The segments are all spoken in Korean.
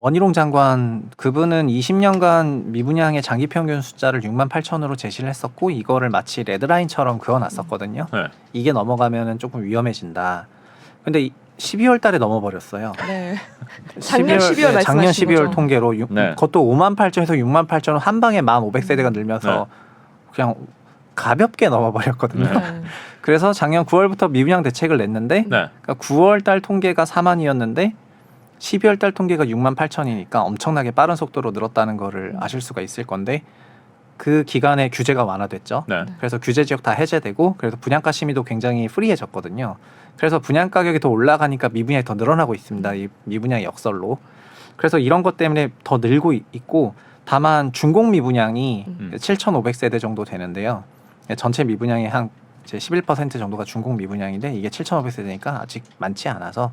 원희룡 장관 그분은 20년간 미분양의 장기 평균 숫자를 68,000으로 제시를 했었고 이거를 마치 레드라인처럼 그어놨었거든요. 네. 이게 넘어가면은 조금 위험해진다. 근데 12월 달에 넘어버렸어요. 네. 작년 12월 말씀하신 작년 12월 거죠? 통계로 네. 그것도 58,000에서 68,000은 한 방에 1,500세대가 늘면서 그냥 가볍게 넘어버렸거든요. 네. 그래서 작년 9월부터 미분양 대책을 냈는데 네. 그러니까 9월 달 통계가 4만이었는데 12월 달 통계가 68,000이니까 엄청나게 빠른 속도로 늘었다는 거를 아실 수가 있을 건데 그 기간에 규제가 완화됐죠. 네. 그래서 규제 지역 다 해제되고 그래서 분양가 심의도 굉장히 프리해졌거든요. 그래서 분양 가격이 더 올라가니까 미분양이 더 늘어나고 있습니다. 이 미분양의 역설로. 그래서 이런 것 때문에 더 늘고 있고 다만 준공 미분양이 7,500세대 정도 되는데요. 전체 미분양의 한 이제 11% 정도가 준공 미분양인데 이게 7,500세대니까 아직 많지 않아서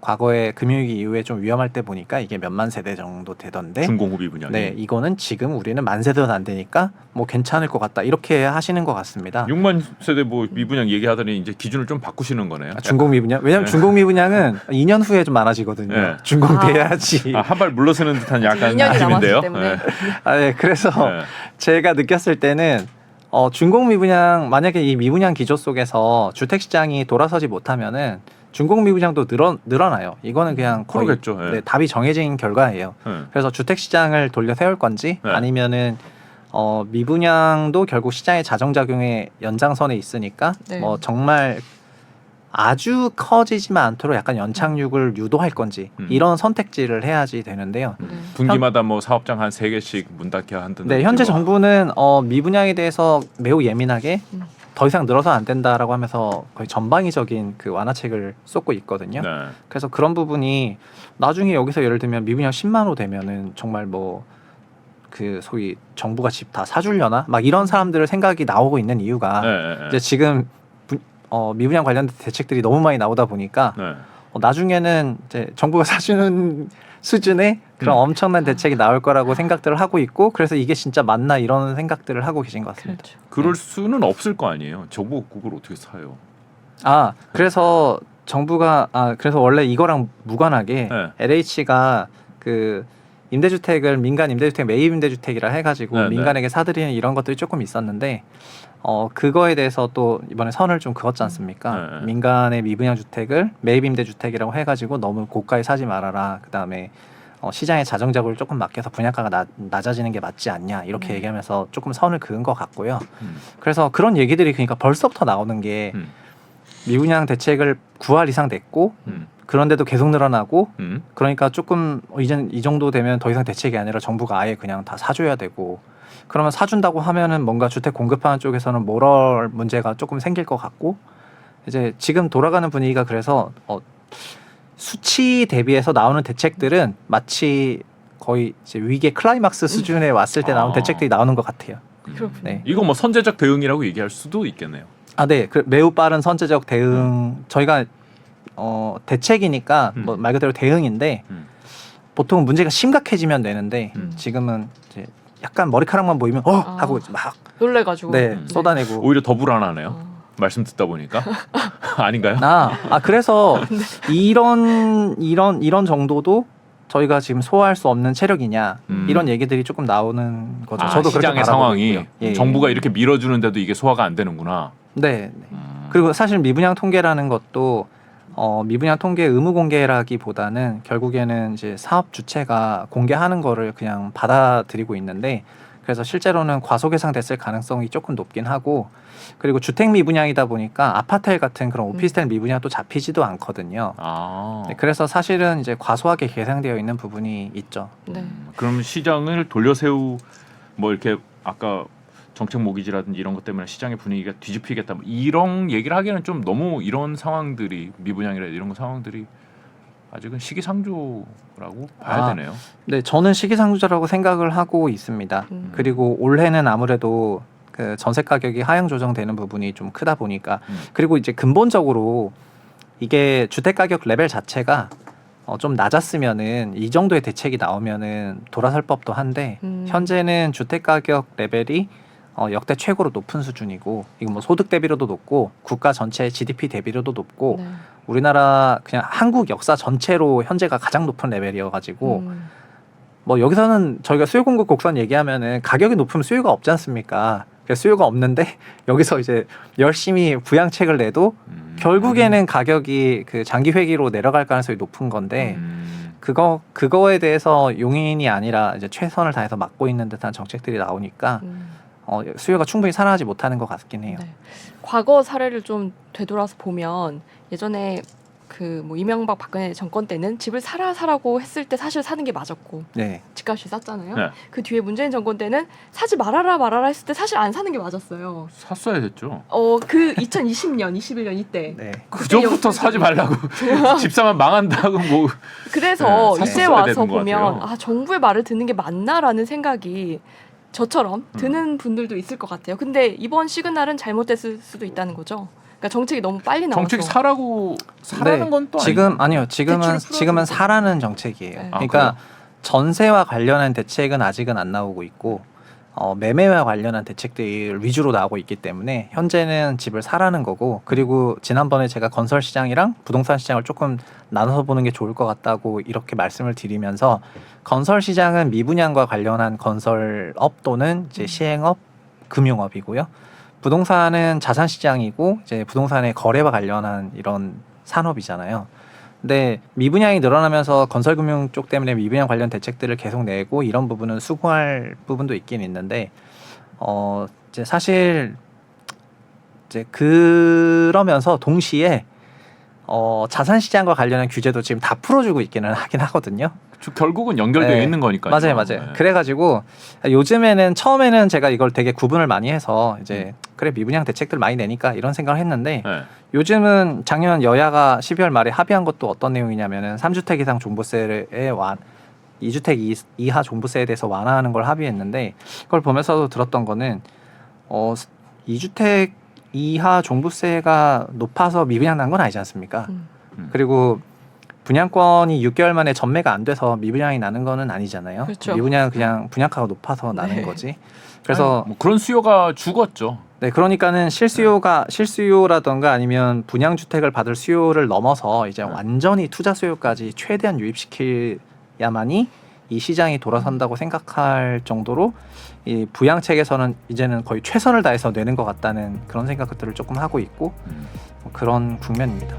과거에 금융위기 이후에 좀 위험할 때 보니까 이게 몇만 세대 정도 되던데 중공후비 분양이. 네, 이거는 지금 우리는 만 세대도 안 되니까 뭐 괜찮을 것 같다 이렇게 하시는 것 같습니다. 6만 세대 뭐 미분양 얘기하더니 이제 기준을 좀 바꾸시는 거네요. 준공 미분양 왜냐하면 네. 준공 미분양은 2년 후에 좀 많아지거든요. 네. 준공돼야지. 한 발 물러서는 듯한 약간 2년이 느낌인데요. 남았기 때문에. 네, 그래서 네. 제가 느꼈을 때는 준공 미분양 만약에 이 미분양 기조 속에서 주택 시장이 돌아서지 못하면은 준공 미분양도 늘어나요. 이거는 그냥 거의 그러겠죠. 예. 네, 답이 정해진 결과예요. 그래서 주택 시장을 돌려 세울 건지 네. 아니면은 미분양도 결국 시장의 자정작용의 연장선에 있으니까 네. 뭐 정말 아주 커지지만 않도록 약간 연착륙을 유도할 건지 이런 선택지를 해야지 되는데요. 분기마다 뭐 사업장 한 3개씩 문 닫게 한다든지. 네, 현재 뭐. 정부는 미분양에 대해서 매우 예민하게 더 이상 늘어서 안 된다라고 하면서 거의 전방위적인 그 완화책을 쏟고 있거든요. 네. 그래서 그런 부분이 나중에 여기서 예를 들면 미분양 10만 호 되면은 정말 뭐 그 소위 정부가 집 다 사주려나 막 이런 사람들의 생각이 나오고 있는 이유가 네, 네, 네. 이제 지금 미분양 관련된 대책들이 너무 많이 나오다 보니까 네. 나중에는 이제 정부가 사주는 수준의 그런 엄청난 대책이 나올 거라고 생각들을 하고 있고 그래서 이게 진짜 맞나 이런 생각들을 하고 계신 것 같습니다. 그렇죠. 그럴 수는 없을 거 아니에요. 정부가 그걸 어떻게 사요? 그래서 정부가 그래서 원래 이거랑 무관하게 네. LH가 그 임대주택을 민간 임대주택 매입 임대주택이라 해가지고 네, 민간에게 사들이는 이런 것들이 조금 있었는데 그거에 대해서 또 이번에 선을 좀 그었지 않습니까? 네, 네. 민간의 미분양 주택을 매입 임대주택이라고 해가지고 너무 고가에 사지 말아라. 그다음에 시장의 자정작용을 조금 맡겨서 분양가가 낮아지는 게 맞지 않냐 이렇게 얘기하면서 조금 선을 그은 것 같고요. 그래서 그런 얘기들이 그러니까 벌써부터 나오는 게 미분양 대책을 9할 이상 냈고 그런데도 계속 늘어나고 그러니까 조금 이제 이 정도 되면 더 이상 대책이 아니라 정부가 아예 그냥 다 사줘야 되고 그러면 사준다고 하면은 뭔가 주택 공급하는 쪽에서는 모럴 문제가 조금 생길 것 같고 이제 지금 돌아가는 분위기가 그래서 수치 대비해서 나오는 대책들은 마치 거의 이제 위기 클라이막스 수준에 왔을 때 나오는 대책들이 나오는 것 같아요. 그렇군요. 네. 이거 뭐 선제적 대응이라고 얘기할 수도 있겠네요. 네, 매우 빠른 선제적 대응 저희가 대책이니까 뭐 말 그대로 대응인데 보통 문제가 심각해지면 되는데 지금은 이제 약간 머리카락만 보이면 하고 막 놀래가지고. 쏟아내고 오히려 더 불안하네요. 말씀 듣다 보니까 아닌가요? 그래서 이런 정도도 저희가 지금 소화할 수 없는 체력이냐 이런 얘기들이 조금 나오는 거죠. 저도 그렇게 시장의 바라보고 상황이 있고요. 예. 정부가 이렇게 밀어주는데도 이게 소화가 안 되는구나. 네. 그리고 사실 미분양 통계라는 것도 미분양 통계 의무 공개라기보다는 결국에는 이제 사업 주체가 공개하는 거를 그냥 받아들이고 있는데 그래서 실제로는 과소계상 됐을 가능성이 조금 높긴 하고 그리고 주택 미분양이다 보니까 아파트일 같은 그런 오피스텔 미분양도 잡히지도 않거든요. 네, 그래서 사실은 이제 과소하게 계상되어 있는 부분이 있죠. 네. 그럼 시장을 돌려세우 뭐 이렇게 아까 정책 모기지라든지 이런 것 때문에 시장의 분위기가 뒤집히겠다 뭐 이런 얘기를 하기에는 좀 너무 이런 상황들이 미분양이라 이런 상황들이 아직은 시기상조라고 봐야 되네요. 네, 저는 시기상조라고 생각을 하고 있습니다. 그리고 올해는 아무래도 그 전세 가격이 하향 조정되는 부분이 좀 크다 보니까 그리고 이제 근본적으로 이게 주택 가격 레벨 자체가 좀 낮았으면은 이 정도의 대책이 나오면은 돌아설 법도 한데 현재는 주택 가격 레벨이 역대 최고로 높은 수준이고 이거 뭐 소득 대비로도 높고 국가 전체 GDP 대비로도 높고 우리나라 그냥 한국 역사 전체로 현재가 가장 높은 레벨이어가지고 뭐 여기서는 저희가 수요 공급 곡선 얘기하면은 가격이 높으면 수요가 없지 않습니까? 그래서 수요가 없는데 여기서 이제 열심히 부양책을 내도 결국에는 가격이 그 장기 회기로 내려갈 가능성이 높은 건데 그거에 대해서 용인이 아니라 이제 최선을 다해서 막고 있는 듯한 정책들이 나오니까 수요가 충분히 살아나지 못하는 것 같긴 해요. 네. 과거 사례를 좀 되돌아서 보면 예전에 그 뭐 이명박 박근혜 정권 때는 집을 사라고 했을 때 사실 사는 게 맞았고 네. 집값이 쌌잖아요. 네. 그 뒤에 문재인 정권 때는 사지 말아라 했을 때 사실 안 사는 게 맞았어요. 샀어야 됐죠. 그 2020년, 21년 이때. 네. 그 전부터 사지 말라고 집 사면 망한다고 뭐. 그래서 네, 이제 샀어야 와서 되는 것 보면 같아요. 정부의 말을 듣는 게 맞나라는 생각이 저처럼 드는 분들도 있을 것 같아요. 근데 이번 시그널은 잘못됐을 수도 있다는 거죠. 그러니까 정책이 너무 빨리 나와서. 정책이 사라는 건 또 지금 아니요. 지금은 대출을 사라는 정책이에요. 네. 그러니까 전세와 관련한 대책은 아직은 안 나오고 있고 매매와 관련한 대책들 위주로 나오고 있기 때문에 현재는 집을 사라는 거고 그리고 지난번에 제가 건설 시장이랑 부동산 시장을 조금 나눠서 보는 게 좋을 것 같다고 이렇게 말씀을 드리면서 건설 시장은 미분양과 관련한 건설업 또는 이제 시행업, 금융업이고요. 부동산은 자산 시장이고 이제 부동산의 거래와 관련한 이런 산업이잖아요. 근데 미분양이 늘어나면서 건설금융 쪽 때문에 미분양 관련 대책들을 계속 내고 이런 부분은 수긍할 부분도 있긴 있는데 이제 사실 이제 그러면서 동시에 자산 시장과 관련한 규제도 지금 다 풀어주고 있기는 하긴 하거든요. 결국은 연결되어 네. 있는 거니까요. 맞아요. 네. 그래가지고 요즘에는 처음에는 제가 이걸 되게 구분을 많이 해서 이제 그래 미분양 대책들 많이 내니까 이런 생각을 했는데 네. 요즘은 작년 여야가 12월 말에 합의한 것도 어떤 내용이냐면은 3주택 이상 종부세에 2주택 이하 종부세에 대해서 완화하는 걸 합의했는데 그걸 보면서도 들었던 거는 2주택 이하 종부세가 높아서 미분양 난 건 아니지 않습니까? 그리고 분양권이 6개월 만에 전매가 안 돼서 미분양이 나는 거는 아니잖아요. 그렇죠. 미분양은 그냥 분양가가 높아서 나는 네. 거지. 그래서 아니, 뭐 그런 수요가 죽었죠. 네, 그러니까는 실수요라던가 아니면 분양 주택을 받을 수요를 넘어서 이제 완전히 투자 수요까지 최대한 유입시켜야만이 이 시장이 돌아선다고 생각할 정도로 이 부양책에서는 이제는 거의 최선을 다해서 내는 것 같다는 그런 생각들을 조금 하고 있고 그런 국면입니다.